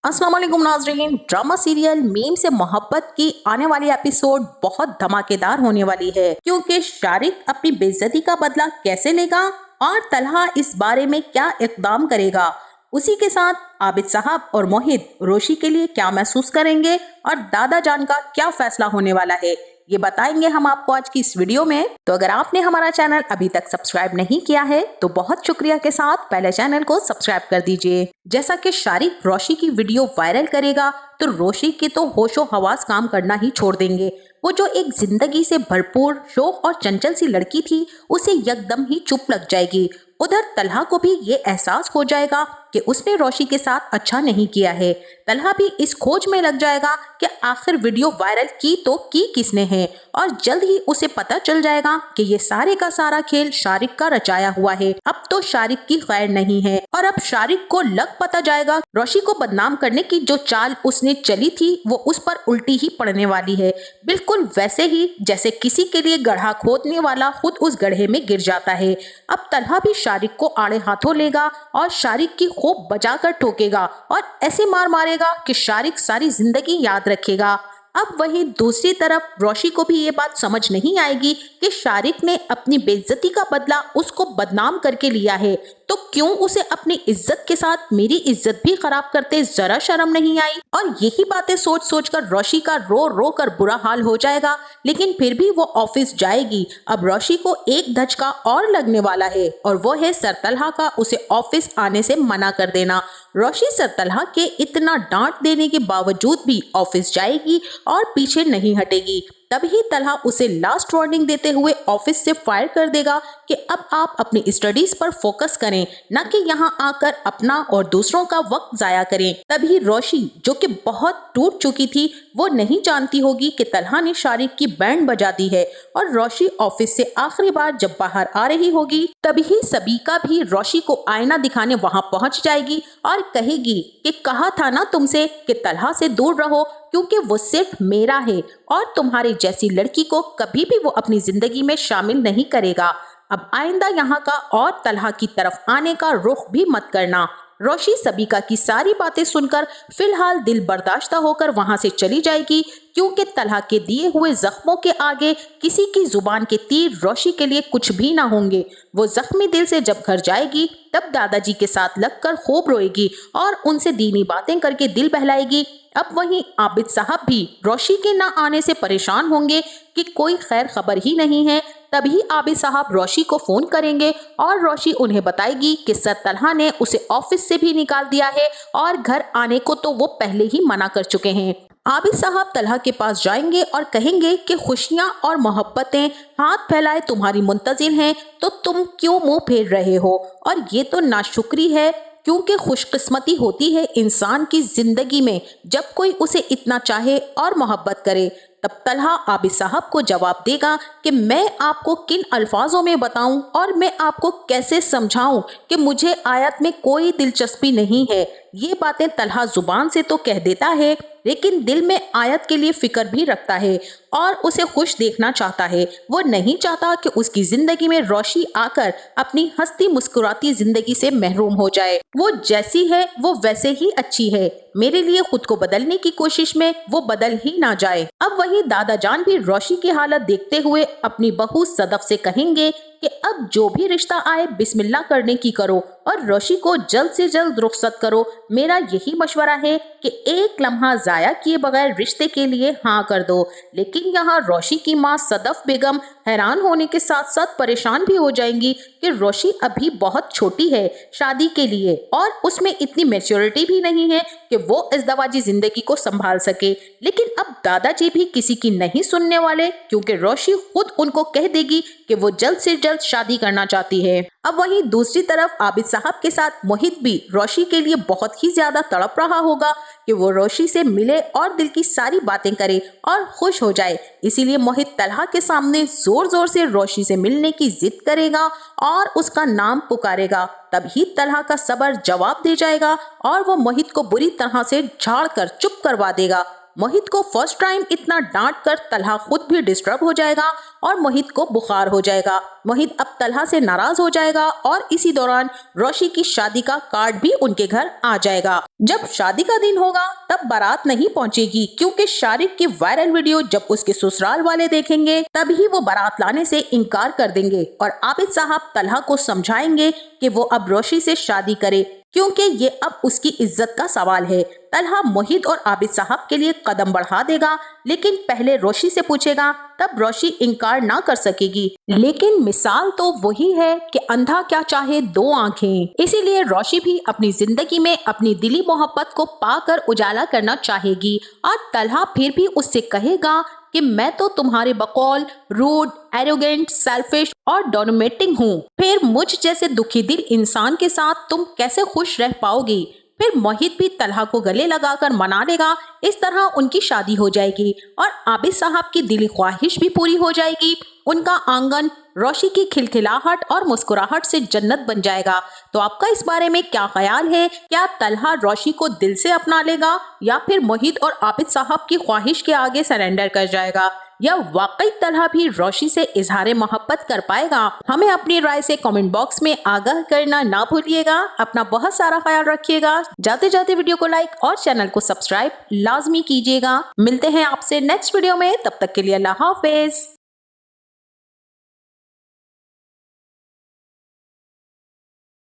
अस्सलाम वालेकुम नाज़रीन। ड्रामा सीरियल मीम से मोहब्बत की आने वाली एपिसोड बहुत धमाकेदार होने वाली है, क्योंकि शारिक अपनी बेइज्जती का बदला कैसे लेगा और तलहा इस बारे में क्या इक़दाम करेगा। उसी के साथ आबिद साहब और मोहित रोशी के लिए क्या महसूस करेंगे और दादा जान का क्या फैसला होने वाला है, ये बताएंगे हम आपको आज की इस वीडियो में। तो अगर आपने हमारा चैनल अभी तक सब्सक्राइब नहीं किया है तो बहुत शुक्रिया के साथ पहले चैनल को सब्सक्राइब कर दीजिए। जैसा कि शारिक रोशी की वीडियो वायरल करेगा तो रोशी के तो होशो हवास काम करना ही छोड़ देंगे। वो जो एक जिंदगी से भरपूर शौक और चंचल सी लड़की थी, उसे यकदम ही चुप लग जाएगी। उधर तलहा को भी ये एहसास हो जाएगा कि उसने रोशी के साथ अच्छा नहीं किया है। तलहा भी इस खोज में लग जाएगा कि आखिर वीडियो वायरल की तो की किसने है, और जल्द ही उसे पता चल जाएगा कि ये सारे का सारा खेल शारिक का रचाया हुआ है। अब तो शारिक की खैर नहीं है और अब शारिक को लग पता जाएगा रोशी को बदनाम करने की जो चाल उसने चली थी वो उस पर उल्टी ही पड़ने वाली है। बिल्कुल वैसे ही जैसे किसी के लिए गड्ढा खोदने वाला खुद उस गड्ढे में गिर जाता है। अब तलहा भी शारिक को आड़े हाथों लेगा और शारिक की खूब बजाकर ठोकेगा और ऐसे मार मारेगा कि शारिक सारी जिंदगी याद रखेगा। अब वहीं दूसरी तरफ रोशी को भी ये बात समझ नहीं आएगी कि शारिक ने अपनी बेइज्जती का बदला उसको बदनाम करके लिया है, तो क्यों उसे अपनी इज्जत के साथ मेरी इज्जत भी खराब करते जरा शर्म नहीं आई। और यही बातें सोच सोच कर रोशी का रो रो कर बुरा हाल हो जाएगा, लेकिन फिर भी वो ऑफिस जाएगी। अब रोशी को एक धचका और लगने वाला है और वो है सर तलहा का उसे ऑफिस आने से मना कर देना। रोशी सर तलहा के इतना डांट देने के बावजूद भी ऑफिस जाएगी और पीछे नहीं हटेगी। तभी तलहा उसे लास्ट वार्निंग देते हुए ऑफिस से फायर कर देगा कि अब आप अपनी स्टडीज पर फोकस करें, न कि यहाँ आकर अपना और दूसरों का वक्त जाया करें। तभी रोशी जो कि बहुत टूट चुकी थी, वो नहीं जानती होगी कि तलहा ने शारिक की बैंड बजा दी है और रोशी ऑफिस से आखिरी बार जब बाहर आ रही होगी तभी सबीका भी रोशी को आईना दिखाने वहां पहुंच जाएगी और कहेगी कि कहा था ना तुमसे कि तलहा से दूर रहो, क्योंकि वो सिर्फ मेरा है और तुम्हारी जैसी लड़की को कभी भी वो अपनी जिंदगी में शामिल नहीं करेगा। अब आइंदा यहाँ का और तलहा की तरफ आने का रुख भी मत करना। रोशी सबीका की सारी बातें सुनकर फिलहाल दिल बर्दाश्त होकर वहां से चली जाएगी, क्योंकि तलहा के दिए हुए जख्मों के आगे किसी की जुबान के तीर रोशी के लिए कुछ भी ना होंगे। वो जख्मी दिल से जब घर जाएगी तब दादाजी के साथ लगकर खूब रोएगी और उनसे दीनी बातें करके दिल बहलाएगी। अब वहीं आबिद साहब भी रोशी के ना आने से परेशान होंगे कि कोई खैर खबर ही नहीं है। तभी आबिद साहब रोशी को फोन करेंगे और रोशी उन्हें बताएगी कि सर तलहा ने उसे ऑफिस से भी निकाल दिया है और घर आने को तो वो पहले ही मना कर चुके हैं। आबिद साहब तलहा के पास जाएंगे और कहेंगे कि खुशियां और मोहब्बतें हाथ फैलाए तुम्हारी मुंतजिर हैं, तो तुम क्यों मुंह फेर रहे हो, और ये तो नाशुक्री है, क्योंकि खुशकिस्मती होती है इंसान की जिंदगी में जब कोई उसे इतना चाहे और मोहब्बत करे। तब तलहा आबिद साहब को जवाब देगा कि मैं आपको किन अल्फाजों में बताऊं और मैं आपको कैसे समझाऊं कि मुझे आयत में कोई दिलचस्पी नहीं है। ये बातें तलहा जुबान से तो कह देता है, लेकिन दिल में आयत के लिए फिक्र भी रखता है और उसे खुश देखना चाहता है। वो नहीं चाहता कि उसकी जिंदगी में रोशी आकर अपनी हंसती मुस्कुराती जिंदगी से महरूम हो जाए। वो जैसी है वो वैसे ही अच्छी है, मेरे लिए खुद को बदलने की कोशिश में वो बदल ही ना जाए। अब वही दादा जान भी रोशी की हालत देखते हुए अपनी बहू सदफ से कहेंगे कि अब जो भी रिश्ता आए बिस्मिल्लाह करने की करो और रोशी को जल्द से जल्द रुखसत करो। मेरा यही मशवरा है कि एक लम्हा जाया किए बगैर रिश्ते के लिए हाँ कर दो। लेकिन यहाँ रोशी की माँ सदफ बेगम हैरान होने के साथ साथ परेशान भी हो जाएंगी कि रोशी अभी बहुत छोटी है शादी के लिए और उसमें इतनी मैच्योरिटी भी नहीं है कि वो इज़्दवाजी जिंदगी को संभाल सके। लेकिन अब दादाजी भी किसी की नहीं सुनने वाले, क्योंकि रोशी खुद उनको कह देगी कि वो जल्द से जल्द शादी करना चाहती है। अब वहीं दूसरी तरफ आबिद साहब के साथ मोहित भी रोशी के लिए बहुत ही ज्यादा तड़प रहा होगा कि वो रोशी से मिले और दिल की सारी बातें करे और खुश हो जाए। इसीलिए मोहित तलहा के सामने जोर जोर से रोशी से मिलने की जिद करेगा और उसका नाम पुकारेगा। तभी तलहा का सब्र जवाब दे जाएगा और वो मोहित को बुरी तरह से झाड़ कर चुप करवा देगा। मोहित को फर्स्ट टाइम इतना डांट कर तलहा खुद भी डिस्टर्ब हो जाएगा और मोहित को बुखार हो जाएगा। मोहित अब तलहा से नाराज हो जाएगा और इसी दौरान रोशी की शादी का कार्ड भी उनके घर आ जाएगा। जब शादी का दिन होगा तब बारात नहीं पहुंचेगी, क्योंकि शारिक की वायरल वीडियो जब उसके ससुराल वाले देखेंगे तभी वो बारात लाने से इनकार कर देंगे और आबिद साहब तलहा को समझाएंगे कि वो अब रोशी से शादी करे, क्योंकि ये अब उसकी इज्जत का सवाल है। तलहा मोहित और आबिद साहब के लिए कदम बढ़ा देगा, लेकिन पहले रोशी से पूछेगा, तब रोशी इनकार ना कर सकेगी। लेकिन मिसाल तो वही है कि अंधा क्या चाहे दो आंखें, इसीलिए रोशी भी अपनी जिंदगी में अपनी दिली मोहब्बत को पाकर उजाला करना चाहेगी और तलहा फिर भी उससे कहेगा कि मैं तो तुम्हारे बकौल, रूड, एरोगेंट, सेल्फिश और डोमिनेटिंग हूँ। फिर मुझ जैसे दुखी दिल इंसान के साथ तुम कैसे खुश रह पाओगी। फिर मोहित भी तलहा को गले लगाकर मना लेगा। इस तरह उनकी शादी हो जाएगी और आबिद साहब की दिली ख्वाहिश भी पूरी हो जाएगी। उनका आंगन रोशी की खिलखिलाहट और मुस्कुराहट से जन्नत बन जाएगा। तो आपका इस बारे में क्या ख्याल है? क्या तलहा रोशी को दिल से अपना लेगा या फिर मोहित और आबिद साहब की ख्वाहिश के आगे सरेंडर कर जाएगा, या वाकई तलहा भी रोशी से इजहार मोहब्बत कर पाएगा? हमें अपनी राय से कमेंट बॉक्स में आगाह करना ना भूलिएगा। अपना बहुत सारा ख्याल रखिएगा। जाते जाते वीडियो को लाइक और चैनल को सब्सक्राइब लाजमी कीजिएगा। मिलते हैं आपसे नेक्स्ट वीडियो में, तब तक के लिए अल्लाह हाफिज।